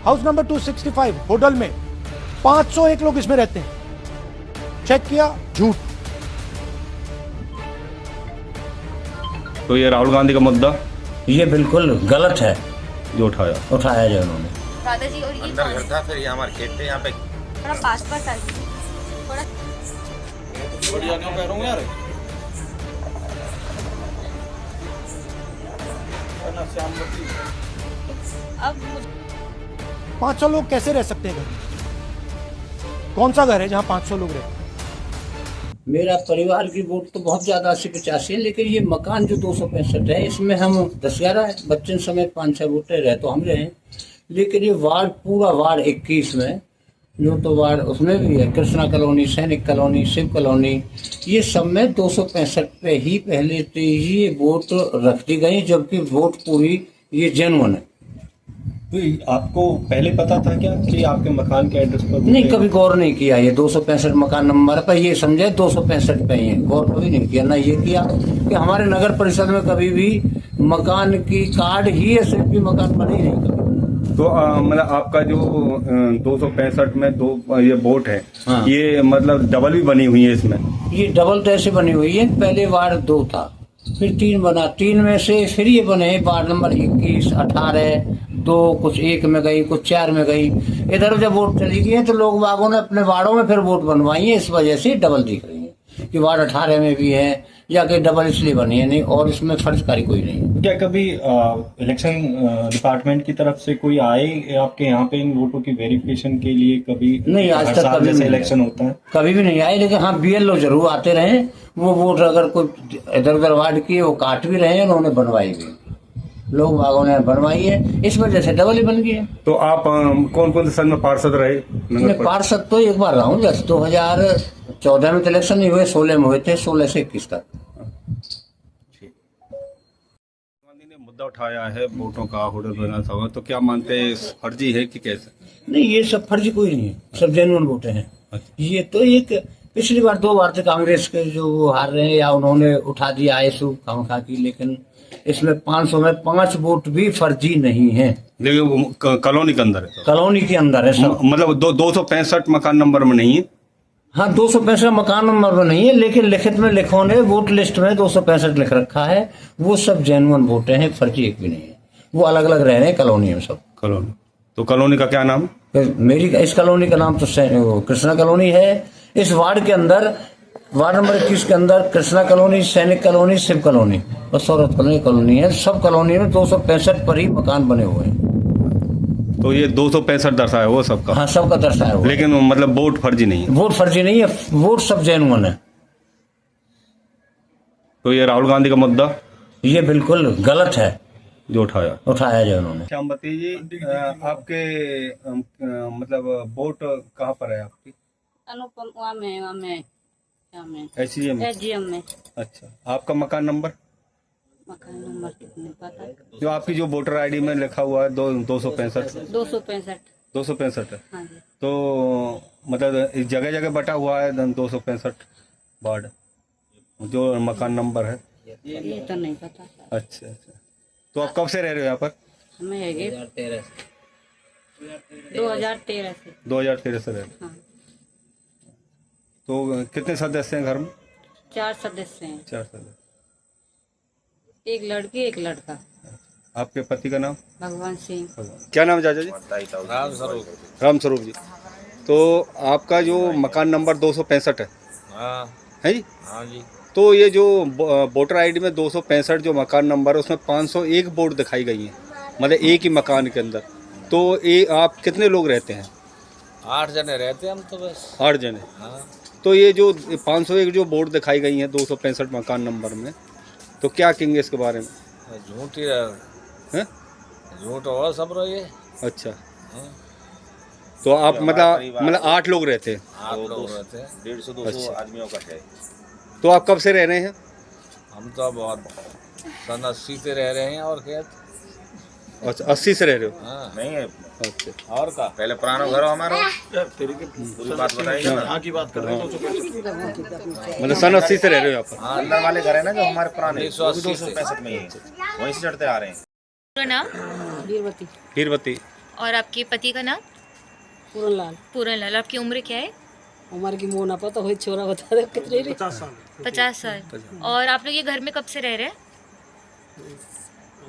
House number 265 hotel में 501 लोग इसमें रहते हैं। चेक किया, झूठ। तो ये राहुल गांधी का मुद्दा ये बिल्कुल गलत है जो उठाया जाए उन्होंने। दादाजी और ये अंदर घर था, फिर ये हमारे खेत थे यहाँ पे। थोड़ा पास पास आ जाइए, थोड़ा बढ़िया क्यों कह रहा हूँ यार। अब 500 लोग कैसे रह सकते हैं घर में? कौन सा घर है जहां 500 लोग रहते हैं? मेरा परिवार की वोट तो बहुत ज्यादा 80-85 है, लेकिन ये मकान जो 265 है इसमें हम 10-11 बच्चन समेत 5-6 वोटर रहे तो हम रहे। लेकिन ये वार्ड पूरा वार्ड 21 में जो तो वार्ड उसमें भी है, कृष्णा कॉलोनी, सैनिक कॉलोनी, शिव कॉलोनी, ये सब में 265 पे ही पहले से ही ये वोट रख दी गई, जबकि वोट पूरी ये जेन्युइन है। तो आपको पहले पता था क्या कि आपके मकान के एड्रेस पर? नहीं, कभी गौर नहीं किया। ये 265 मकान नंबर पर ये समझे 265 पे ही है, गौर कभी नहीं किया। ना ये किया कि हमारे नगर परिषद में कभी भी मकान की कार्ड ही है, सिर्फ भी मकान बने ही नहीं कभी। तो मतलब आपका जो 265 में दो ये वोट है, हाँ। ये मतलब डबल भी बनी हुई है इसमें? ये डबल तो ऐसे बनी हुई है, पहले वार्ड 2 था, फिर 3 बना, 3 में से फिर ये बने वार्ड नंबर 21, 18, 2 कुछ 1 में गई, कुछ 4 में गई। इधर जब वोट चली गई है तो लोग बागों ने अपने वार्डों में फिर वोट बनवाई है, इस वजह से डबल दिख रही है कि वार्ड 18 में भी है या कि डबल इसलिए बनी है, नहीं और इसमें फर्जकारी कोई नहीं है। क्या कभी इलेक्शन डिपार्टमेंट की तरफ से कोई आए आपके यहाँ पे इन वोटों की वेरिफिकेशन के लिए? कभी नहीं, आज हर तक साल कभी जैसे नहीं इलेक्शन होता है कभी भी नहीं आए। लेकिन हाँ, BLO जरूर आते रहे, वो वोट अगर कोई इधर उधर वार्ड किए वो काट भी रहे हैं, उन्होंने बनवाई भी, लोग बागों ने बनवाई है, इस वजह से डबल ही बन गई है। तो आप कौन कौन से सन में पार्षद रहे? मैं पार्षद तो एक बार रहा हूँ, 2014 में तो इलेक्शन नहीं हुए, 16 में हुए थे, 16 से 21 तक। गांधी ने मुद्दा उठाया है वोटों का, होटल बनाना था, तो क्या मानते हैं फर्जी है कि कैसे? नहीं, ये सब फर्जी कोई नहीं है, सब जेन्युइन वोटे हैं। ये तो एक पिछली बार 2 बार से कांग्रेस के जो वो हार रहे हैं या उन्होंने उठा दिया आयसू खामखा की, लेकिन इसमें 500 में 5 वोट भी फर्जी नहीं है। लेकिन वो कॉलोनी के अंदर है, कॉलोनी के अंदर है सब। मतलब 265 मकान नंबर में नहीं है। हाँ, 265 मकान नंबर में नहीं है, लेकिन लिखित में लिखो ने वोट लिस्ट में 265 लिख रखा है। वो सब जेन्युइन वोटे हैं, फर्जी एक भी नहीं है। वो अलग अलग रह रहे हैं कॉलोनी में सब। कॉलोनी, तो कॉलोनी का क्या नाम? मेरी इस कॉलोनी का नाम तो कृष्णा कॉलोनी है। इस वार्ड के अंदर वार्ड नंबर 21 के अंदर कृष्णा कॉलोनी, सैनिक कॉलोनी, शिव कॉलोनी और सौरभ कॉलोनी है। सब कॉलोनी में 265 पर ही मकान बने हुए हैं। तो ये 265 दर्शाया वो सबका? हाँ, सबका दर्शाया हुआ। लेकिन मतलब वोट फर्जी नहीं है? वोट फर्जी नहीं है, वोट सब जेन्युइन है। तो ये राहुल गांधी का मुद्दा ये बिल्कुल गलत है जो उठाया जाए उन्होंने। श्यामवती जी, आपके मतलब वोट कहाँ पर है आपकी? अनुपम वहाँ में क्या में SGM में? SGM में। अच्छा, आपका मकान नंबर? मकान नंबर कितने पता? जो आपकी जो वोटर ID में लिखा हुआ है 265 265 है। हाँ जी। तो मतलब जगह जगह बटा हुआ है 265 वार्ड जो मकान नंबर है? ये तो नहीं पता। अच्छा अच्छा, तो आप कब से रह रहे हो यहाँ पर? हमें है 2013 से। 2013 से रह रहे हो। हाँ, तो कितने सदस्य हैं घर में? 4 सदस्य हैं, 4 सदस्य। एक लड़की एक लड़का। आपके पति का नाम? भगवान सिंह। क्या नाम है चाचा जी? राम स्वरूप जी। तो आपका जो मकान नंबर 265 है, है जी? हाँ जी। तो ये जो वोटर ID में 265 जो मकान नंबर है उसमें 501 वोट दिखाई गई है, मतलब एक ही मकान के अंदर। तो ये आप कितने लोग रहते हैं? 8 जने रहते हैं हम तो बस। 8 जने। हाँ। तो ये जो 501 जो वोट दिखाई गई है 265 मकान नंबर में, तो क्या कहेंगे इसके बारे में? झूठ ही हैं? झूठ और सब रही है। अच्छा, तो आप मतलब 8 लोग रहते हैं? 8 लोग रहते हैं। 150-200 आदमियों का है। तो आप कब से रह रहे हैं? हम तो बहुत सन 80 से रह रहे हैं और खेत। अच्छा, 80 से रह रहे हो? हाँ। नहीं है। अच्छा, और का पहले पुराना घर हमारा पूरी बात बताइए ना। यहाँ की बात कर रहे हैं। मतलब सन 80 से रह रहे हो यहाँ पर? हाँ, अंदर वाले घर है ना जो हमारे पुराने 265 में ही है, वहीं से चढ़ते आ रहे हैं। नाम वीरवती। हीरवती। और आपके पति का नाम? पूरनलाल। पूरनलाल। आपकी उम्र क्या है? हमारे की मुँह ना पता हो, छोरा बता दे कितने रे? 50 साल। और आप लोग ये घर में कब से रह रहे हैं?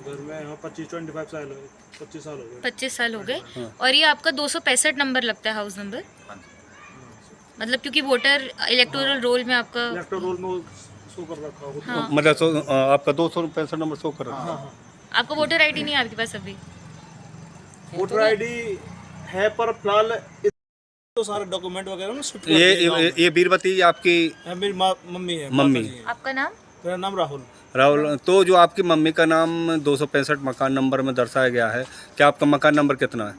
घर में यहाँ 25 साल हो 25 साल हो गए। 25 साल हो गए। और ये आपका 265 नंबर लगता है हाउस नंबर? मतलब क्योंकि वोटर इलेक्टोरल रोल में आपका इलेक्टोरल रोल में शो कर रखा है। हाँ। मतलब आपका 265 नंबर शो कर रहा है। आपका वोटर आईडी नहीं है आपके पास अभी? वोटर आईडी है पर फिलहाल तो सारे डॉक्यूमेंट वगैरह ना शिफ्ट कर दिए गाँव में। ये बीरबती आपकी मेरी मम्मी है। मम्मी। माता जी है। आपका नाम? मेरा नाम राहुल। राहुल, तो जो आपकी मम्मी का नाम 265 मकान नंबर में दर्शाया गया है, क्या आपका मकान नंबर कितना है?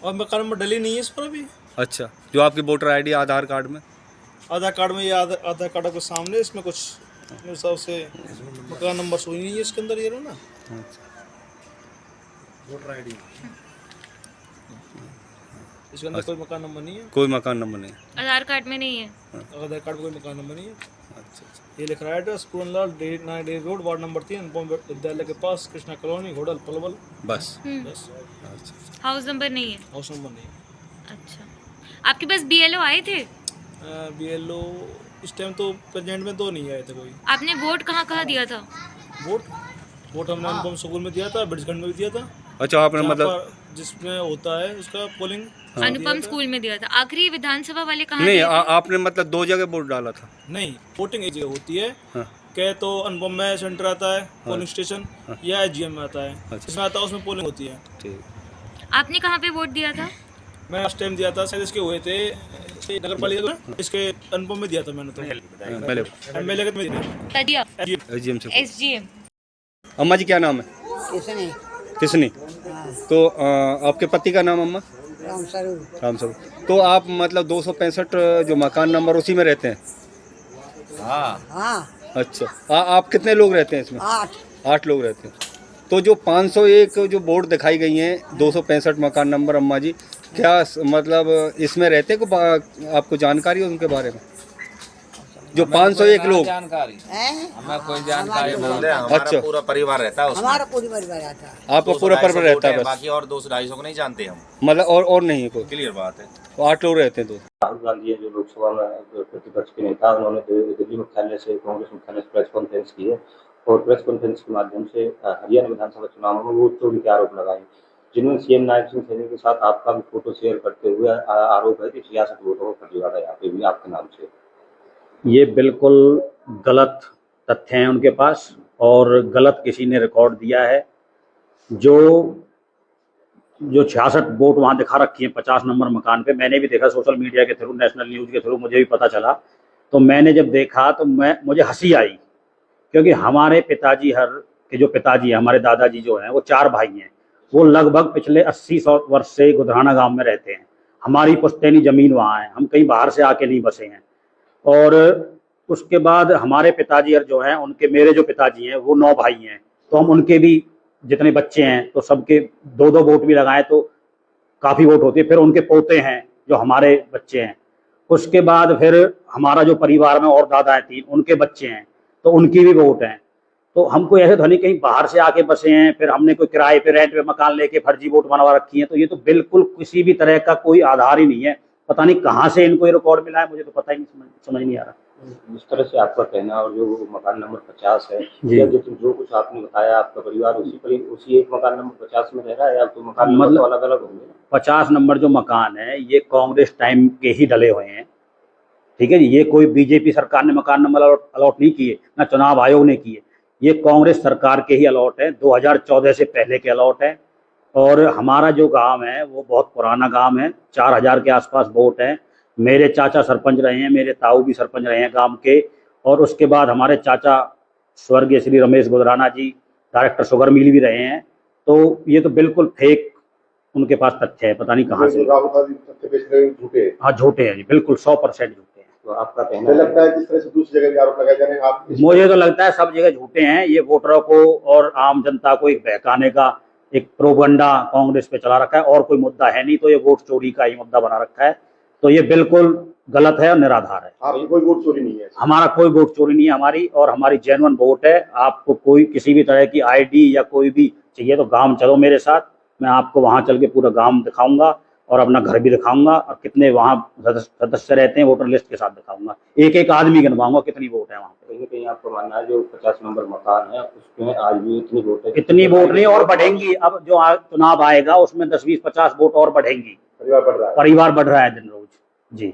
और मकान नंबर डली नहीं है इस पर अभी। अच्छा, जो आपकी वोटर आईडी आधार कार्ड में? आधार कार्ड में ये आधार कार्ड के सामने इसमें कुछ मेरे हिसाब से मकान नंबर सही नहीं है इसके अंदर, ये लो ना वोटर आईडी इसके अंदर कोई मकान नंबर नहीं है। कोई मकान नंबर नहीं। आधार कार्ड में नहीं है? आधार कार्ड में कोई मकान नंबर नहीं है। अच्छा, ये लिख रहा है address Puranlal 9 road ward number 3 अनुपम विद्यालय के पास कृष्णा कॉलोनी घोड़ल पलवल। बस। बस। हाउस नंबर नहीं है? हाउस नंबर नहीं है। अच्छा, आपके पास बीएलओ आए थे? बीएलओ इस टाइम तो प्रेजेंट में तो नहीं आए थे कोई। आपने वोट कहाँ कहाँ दिया था? वोट हमने अनुपम स्कूल में दिया था, ब्रिजखंड में भी दिया था। अच्छा, आपने मतलब जिसमें होता है उसका पोलिंग अनुपम स्कूल में दिया था। आखिरी विधानसभा वाले कहाँ नहीं, दिए थे? आपने मतलब 2 जगह वोट डाला था? नहीं, वोटिंग एक जगह होती है। हाँ। क्या तो अनुपम में सेंटर आता है पोलिंग स्टेशन, या एचजीएम में आता है। अच्छा। इसमें आता है उसमें पोलिंग होती है। ठीक। आपने कहाँ पे वोट दिया था? मैं लास्ट टाइम दिया था, शायद इसके हुए थे नगर पालिका में, इसके अनुपम में दिया था मैंने तो पहले एमएलए में दिया। एसडीएम से। एसडीएम। अम्मा जी क्या नाम है? किसनी? तो आपके पति का नाम अम्मा? राम स्वरूप। तो आप मतलब 265 जो मकान नंबर उसी में रहते हैं? हाँ। अच्छा, आप कितने लोग रहते हैं इसमें? 8 लोग रहते हैं। तो जो 501 जो बोर्ड दिखाई गई हैं 265 मकान नंबर, अम्मा जी क्या मतलब इसमें रहते को आपको जानकारी है उनके बारे में? जो 501 लोग जानकारी हमें कोई जानकारी हमारा बोल दे। हमारा अच्छा। पूरा परिवार रहता है उसमें। हमारा पूरी परिवार आता है। आपका पूरा परिवार रहता है बस? बाकी और 200-250 को नहीं जानते हम। मतलब और नहीं है कोई? क्लियर बात है। तो 8 लोग रहते हैं। तो राहुल गांधी जो लोकसभा में प्रतिपक्ष के नेता, उन्होंने दिल्ली मुख्यालय से कांग्रेस मुख्यालय से प्रेस कॉन्फ्रेंस की है और प्रेस कॉन्फ्रेंस के माध्यम से हरियाणा विधानसभा चुनाव में वोट चोरी के आरोप लगाए, जिनमें सीएम नायब सिंह सैनी के साथ आपका भी फोटो शेयर करते हुए आरोप है कि 66 वोटों का फर्जीवाड़ा है यहाँ पे भी आपके नाम से। ये बिल्कुल गलत तथ्य हैं उनके पास और गलत किसी ने रिकॉर्ड दिया है। जो 66 वोट वहाँ दिखा रखी है 50 नंबर मकान पे, मैंने भी देखा सोशल मीडिया के थ्रू, नेशनल न्यूज़ के थ्रू मुझे भी पता चला। तो मैंने जब देखा तो मुझे हंसी आई, क्योंकि हमारे पिताजी के जो पिताजी हैं, हमारे दादाजी जो हैं, वो 4 भाई हैं। वो लगभग पिछले 80-100 वर्ष से गुधराना गांव में रहते हैं। हमारी पुश्तैनी ज़मीन वहाँ है, हम कहीं बाहर से आके नहीं बसे हैं। और उसके बाद हमारे पिताजी जो हैं, मेरे जो पिताजी हैं वो 9 भाई हैं, तो हम उनके भी जितने बच्चे हैं तो सबके 2-2 वोट भी लगाएं तो काफ़ी वोट होती है। फिर उनके पोते हैं जो हमारे बच्चे हैं, उसके बाद फिर हमारा जो परिवार में और दादा हैं 3, उनके बच्चे हैं तो उनकी भी वोट हैं। तो हमको ऐसे तो नहीं कहीं बाहर से आके बसे हैं, फिर हमने कोई किराए पे रेंट पे मकान लेके फर्जी वोट बनवा रखी है। तो ये तो बिल्कुल किसी भी तरह का कोई आधार ही नहीं है। पता नहीं कहाँ से इनको ये रिकॉर्ड मिला है, मुझे तो पता ही नहीं, समझ नहीं आ रहा। जिस तरह से आपका कहना और जो मकान नंबर 50 है, जो कुछ आपने बताया, आपका परिवार उसी एक मकान नंबर 50 में रह रहा है या तो मकान नंबर तो अलग अलग होंगे? 50 नंबर जो मकान है ये कांग्रेस टाइम के ही डले हुए हैं, ठीक है जी। ये कोई बीजेपी सरकार ने मकान नंबर अलॉट नहीं किए, ना चुनाव आयोग ने किए, ये कांग्रेस सरकार के ही अलॉट है, 2014 से पहले के अलॉट है। और हमारा जो गांव है वो बहुत पुराना गांव है, 4000 के आसपास वोट है। मेरे चाचा सरपंच रहे हैं, मेरे ताऊ भी सरपंच रहे हैं गांव के, और उसके बाद हमारे चाचा स्वर्गीय श्री रमेश गुजराना जी डायरेक्टर शुगर मिल भी रहे हैं। तो ये तो बिल्कुल फेक उनके पास तथ्य है, पता नहीं कहाँ से। राहुल गांधी तथ्य पेश कर रहे हैं, झूठे हैं। हाँ, झूठे हैं जी, बिल्कुल 100% झूठे हैं। तो आपका कहना लगता है किस तरह से दूसरी जगह भी आरोप लगाए जा रहे हैं आप? मुझे तो लगता है सब जगह झूठे हैं। ये वोटरों को और आम जनता को एक बहकाने का एक प्रोपगंडा कांग्रेस पे चला रखा है, और कोई मुद्दा है नहीं। तो ये वोट चोरी का ही मुद्दा बना रखा है, तो ये बिल्कुल गलत है और निराधार है। आपकी कोई वोट चोरी नहीं है? हमारा कोई वोट चोरी नहीं है, हमारी जेन्युइन वोट है। आपको कोई किसी भी तरह की आईडी या कोई भी चाहिए तो गांव चलो मेरे साथ, मैं आपको वहाँ चल के पूरा गांव दिखाऊंगा और अपना घर भी दिखाऊंगा और कितने वहाँ सदस्य रहते हैं वोटर लिस्ट के साथ दिखाऊंगा, एक एक आदमी गिनवाऊंगा कितनी वोट है वहाँ पे। कहीं ना कहीं आपको मानना है जो 50 नंबर मकान है उसमें आज भी इतनी वोट है? इतनी वोट नहीं, और बढ़ेंगी। अब जो चुनाव आएगा उसमें 10, 20, 50 वोट और बढ़ेंगी। परिवार बढ़ रहा है। परिवार बढ़ रहा है दिन रोज। जी।